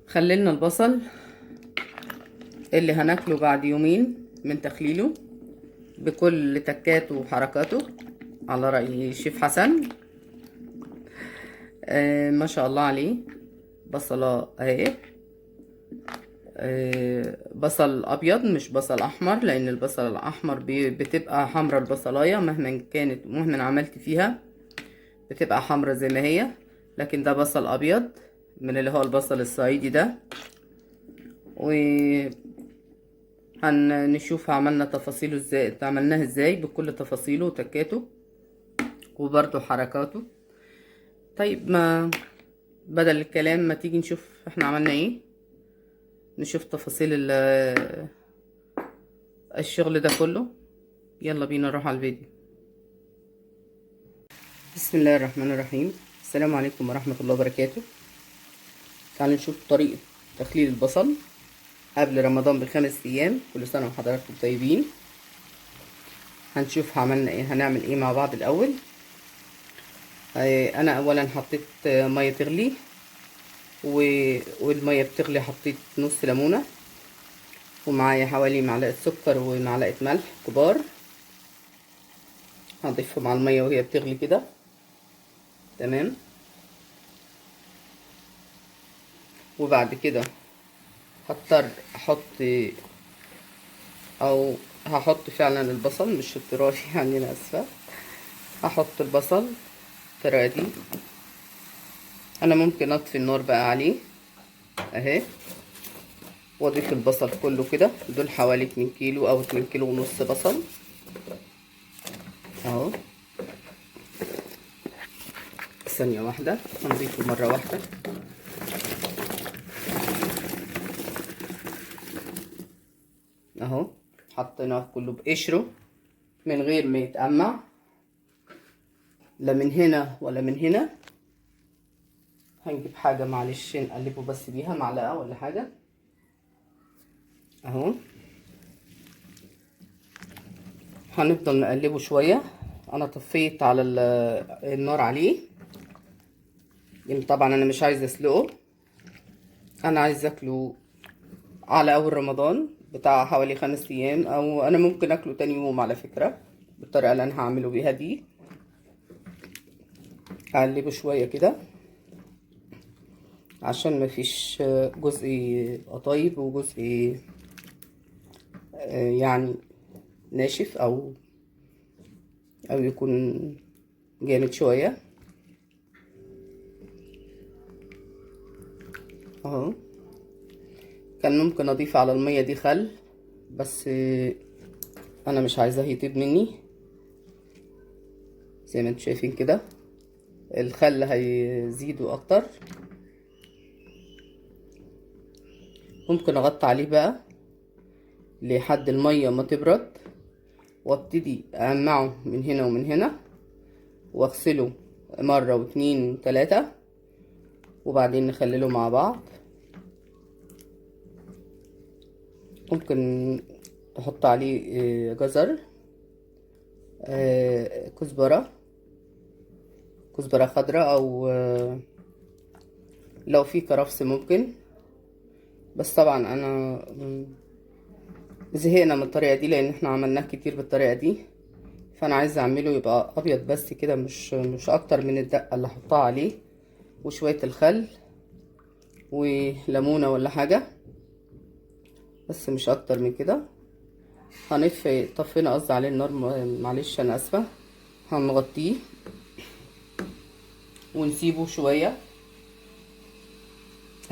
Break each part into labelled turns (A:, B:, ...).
A: خللنا البصل اللي هناكله بعد يومين من تخليله بكل تكاته وحركاته على رأي الشيف حسن. ما شاء الله عليه. بصلة اهي. بصل ابيض مش بصل احمر، لان البصل الاحمر بتبقى حمرا البصلايه مهما كانت مهما عملت فيها بتبقى حمرا زي ما هي، لكن ده بصل ابيض من اللي هو البصل الصعيدي ده. هنشوف عملنا تفاصيله ازاي، عملناه ازاي بكل تفاصيله وتكاته وبرضو حركاته. طيب ما بدل الكلام ما تيجي نشوف احنا عملنا ايه، نشوف تفاصيل الشغل ده كله. يلا بينا نروح على الفيديو. بسم الله الرحمن الرحيم. السلام عليكم ورحمة الله وبركاته. تعالوا نشوف طريقة تخليل البصل قبل رمضان ب5 ايام. كل سنة وحضراتكم طيبين. هنشوف عملنا ايه، هنعمل ايه مع بعض الاول. انا اولا حطيت مية تغلي والمية بتغلي حطيت نص ليمونة، ومعايا حوالي معلقة سكر ومعلقة ملح كبار. هضيفهم على المية وهي بتغلي كده. تمام. وبعد كده هضطر احط او هحط فعلا البصل، مش اضطراري يعني انا اسفه. هحط البصل بالطريقه دي. انا ممكن اطفي النار بقى عليه اهي، واضيف البصل كله كده. دول حوالي 2 كيلو او 2 كيلو ونص بصل اهو. ثانيه واحده هنضيفه مره واحده اهو. حطيناه كله بقشره من غير ما يتقمع لا من هنا ولا من هنا. هنجيب حاجه معلش نقلبه بس بيها، معلقه ولا حاجه اهو. هنفضل نقلبه شويه. انا طفيت على النار عليه، يعني طبعا انا مش عايزه اسلقه، انا عايزه اكله على اول رمضان بتاع حوالي 5 ايام، او انا ممكن اكله تاني يوم على فكره بالطريقه اللي انا هعمله بيها دي. اقلبه شويه كده عشان مفيش جزء قطايب وجزء يعني ناشف او يكون جامد شويه اهو. كان ممكن اضيف على الميه دي خل، بس انا مش عايزاه يطيب مني. زي ما انتم شايفين كده الخل هيزيده اكتر. ممكن اغطي عليه بقى لحد الميه ما تبرد، وابتدي اقمعه من هنا ومن هنا، واغسله مره واتنين وتلاته، وبعدين نخلله مع بعض. ممكن تحط عليه جزر، كزبره خضراء، او لو في كرفس ممكن. بس طبعا انا زهقنا من الطريقه دي لان احنا عملناه كتير بالطريقه دي، فانا عايزه اعمله يبقى ابيض بس كده، مش اكتر من الدقه اللي احطها عليه، وشويه الخل وليمونه ولا حاجه، بس مش اكتر من كده. طفينا قصدي عليه النار، معلش انا اسفه. هنغطيه ونسيبه شويه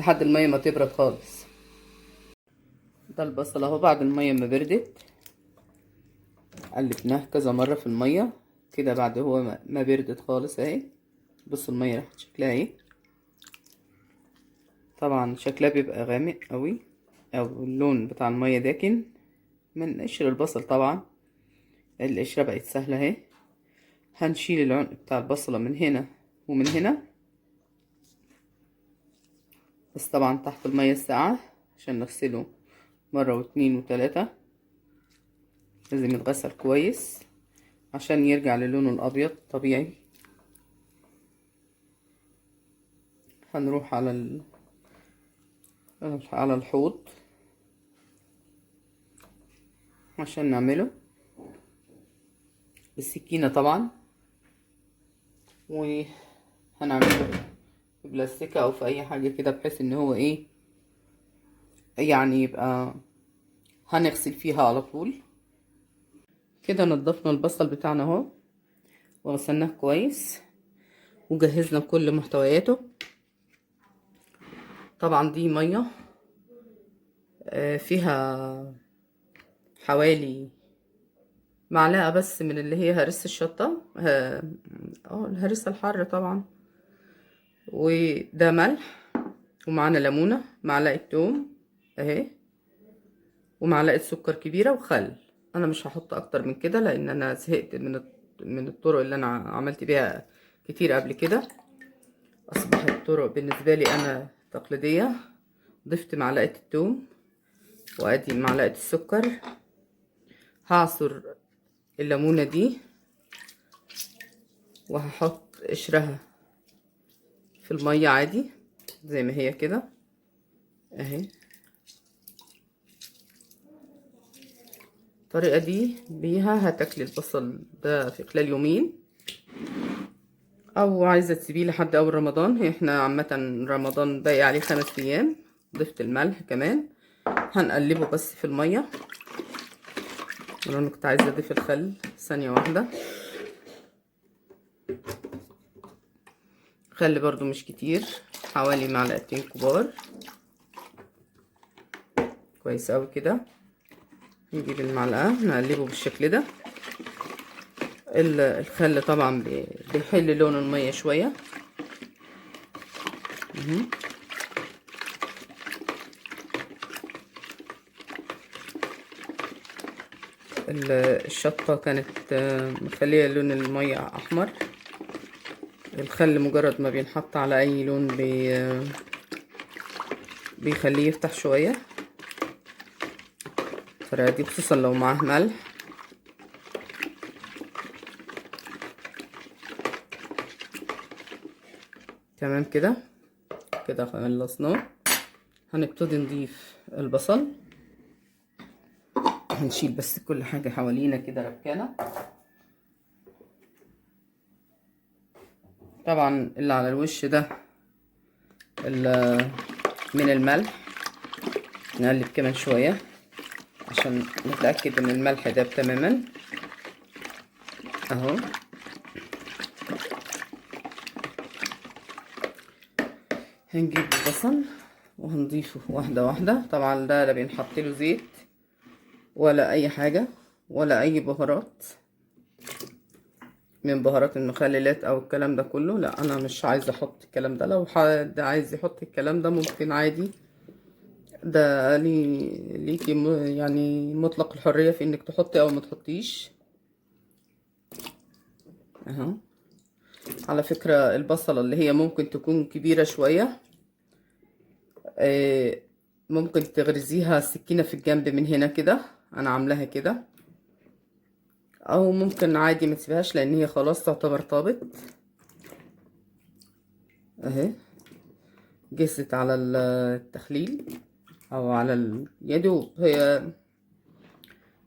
A: لحد الميه ما تبرد خالص. ده البصل اهو بعد الميه ما بردت، قلبناه كذا مره في الميه كده بعد هو ما بردت خالص اهي. بصوا الميه راحت شكلها ايه. طبعا شكلها بيبقى غامق قوي، او اللون بتاع الميه داكن من قشر البصل. طبعا القشره بقت سهله اهي. هنشيل العنق بتاع البصله من هنا ومن هنا، بس طبعا تحت الميه الساقعه عشان نغسله مره واتنين وتلاته. لازم يتغسل كويس عشان يرجع للونه الابيض طبيعي. هنروح على على الحوض عشان نعمله بالسكينة طبعا، وهنعمله في بلاستيكة او في اي حاجة كده، بحيث ان هو ايه يعني يبقى هنغسل فيها على طول. كده نضفنا البصل بتاعنا اهو وغسلناه كويس وجهزنا كل محتوياته. طبعا دي مية فيها حوالي معلقة بس من اللي هي هرس الشطة، الهرس الحر طبعا، وده ملح، ومعانا ليمونة، معلقة توم اهي، ومعلقة سكر كبيرة، وخل. انا مش هحط اكتر من كده لان انا زهقت من الطرق اللي انا عملت بيها كتير قبل كده. اصبحت الطرق بالنسبة لي انا تقليدية. ضفت معلقة التوم وادي معلقة السكر. هعصر الليمونة دي وهحط قشرها في المية عادي زي ما هي كده اهي. الطريقة دي بيها هتاكلي البصل ده في خلال يومين، او عايزة تسيبيه لحد اول رمضان. احنا عامة رمضان باقي عليه 5 ايام. ضفت الملح كمان، هنقلبه بس في المية. وانا كنت عايزة اضيف الخل، ثانية واحدة. خل برضو مش كتير، حوالي معلقتين كبار. كويس اوي كده. نجيب المعلقة نقلبه بالشكل ده. الخل طبعا بيحل لون المية شوية. الشطة كانت مخلية لون المية احمر. الخل مجرد ما بينحط على اي لون بيخليه يفتح شوية. الطريقة دي خصوصا لو معاه ملح. تمام كده. كده خلصناه. هنبتدي نضيف البصل. هنشيل بس كل حاجة حوالينا كده ركانة. طبعا اللي على الوش ده من الملح. نقلب كمان شوية عشان نتأكد ان الملح داب تماما اهو. هنجيب البصل وهنضيفه واحدة واحدة. طبعا ده لا بينحط له زيت ولا اي حاجة ولا اي بهارات من بهارات المخللات او الكلام ده كله. لا انا مش عايزة احط الكلام ده. لو حد عايز يحط الكلام ده ممكن عادي، ده ليكي يعني مطلق الحرية في انك تحطي او ما تحطيش اهو. على فكرة البصلة اللي هي ممكن تكون كبيرة شوية ممكن تغرزيها سكينة في الجنب من هنا كده، انا عاملاها كده، او ممكن عادي ما تسيبهاش لان هي خلاص تعتبر طابت اهي. جست على التخليل او على يدوب. هي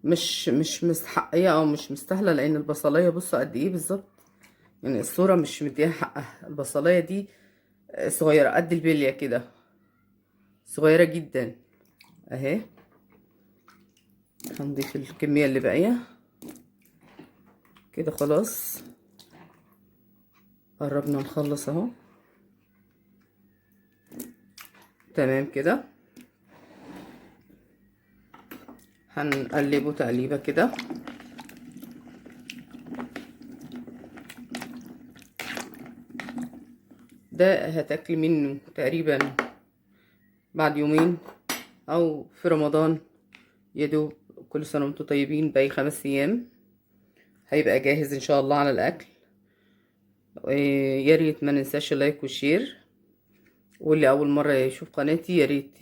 A: مش مستحقية او مش مستاهلة لان البصلية بصوا قد ايه بالظبط. يعني الصورة مش مديها حقها. البصلية دي صغيرة قد البلية كده، صغيرة جدا اهي. هنضيف الكمية اللي باقية كده. خلاص قربنا نخلص اهو. تمام كده. هنقلبه تقليبة كده. ده هتاكلي منه تقريبا بعد يومين او في رمضان يدوب. كل سنة وانتم طيبين. باقي 5 ايام هيبقى جاهز ان شاء الله على الاكل. يا ريت ما ننساش اللايك والشير، واللي اول مرة يشوف قناتي يا ريت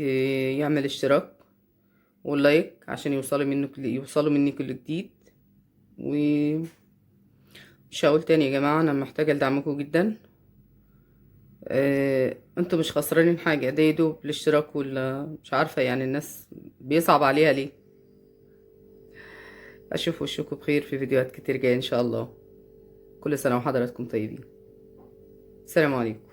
A: يعمل اشتراك واللايك عشان يوصلوا مني كل جديد. ومش هقول تاني يا جماعة، انا محتاجة لدعمكم جدا. انتوا مش خسرانين حاجة، ده يدوب الاشتراك مش عارفة يعني الناس بيصعب عليها ليه. اشوف وشكم بخير في فيديوهات كتير جاية ان شاء الله. كل سنة وحضراتكم طيبين. السلام عليكم.